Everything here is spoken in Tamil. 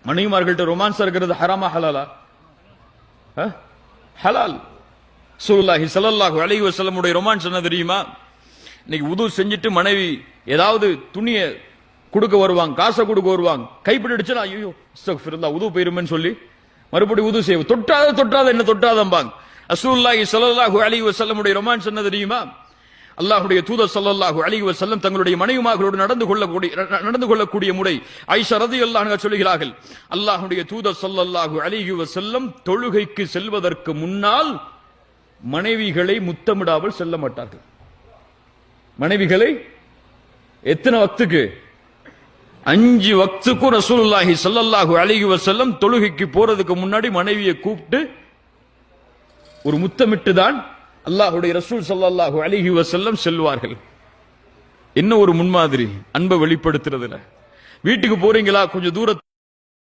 மனைவிமார்கள்ட்ட ரொமான்ஸ் இருக்கிறது ஹராமா ஹலாலா? ஹலால். ரசூலுல்லாஹி ஸல்லல்லாஹு அலைஹி வஸல்லம் உடைய ரொமான்ஸ் என்ன தெரியுமா? இன்னைக்கு உது செஞ்சுட்டு மனைவி ஏதாவது துணிய கொடுக்க வருவாங்க, காசை கொடுக்க வருவாங்க, கைப்பிடி அடிச்சா ஐயோ அஸ்தக்ஃபிருல்லாஹ் உது போயிருமேன்னு சொல்லி மறுபடியும் உது செய்வோம். தொட்டாத என்ன தொட்டாதம்பாங்க. ரசூலுல்லாஹி ஸல்லல்லாஹு அலைஹி வஸல்லம் உடைய ரொமான்ஸ் என்ன தெரியுமா? அல்லாஹ்வுடைய தூதர் ஸல்லல்லாஹு அலைஹி வஸல்லம் தங்களுடைய மனைவிமார்களோடு நடந்து கொள்ளக்கூடிய முறை ஆயிஷா ரலியல்லாஹு அன்ஹா சொல்கிறார்கள், அல்லாஹ்வுடைய தூதர் ஸல்லல்லாஹு அலைஹி வஸல்லம் தொழுகைக்கு செல்வதற்கு முன்னால் மனைவிகளை முத்தமிடாமல் செல்ல மாட்டார்கள். மனைவிகளை எத்தனை வக்துக்கு? 5 வக்துக்கும் ரசூலுல்லாஹி ஸல்லல்லாஹு அலைஹி வஸல்லம் தொழுகைக்கு போறதுக்கு முன்னாடி மனைவியை கூப்பிட்டு ஒரு முத்தமிட்டு தான் அல்லாஹ்வுடைய ரசூல் ஸல்லல்லாஹு அலைஹி வஸல்லம் செல்வார்கள். என்ன ஒரு முன்மாதிரி அன்பை வெளிப்படுத்துறதுல. வீட்டுக்கு போறீங்களா, கொஞ்சம் தூரத்து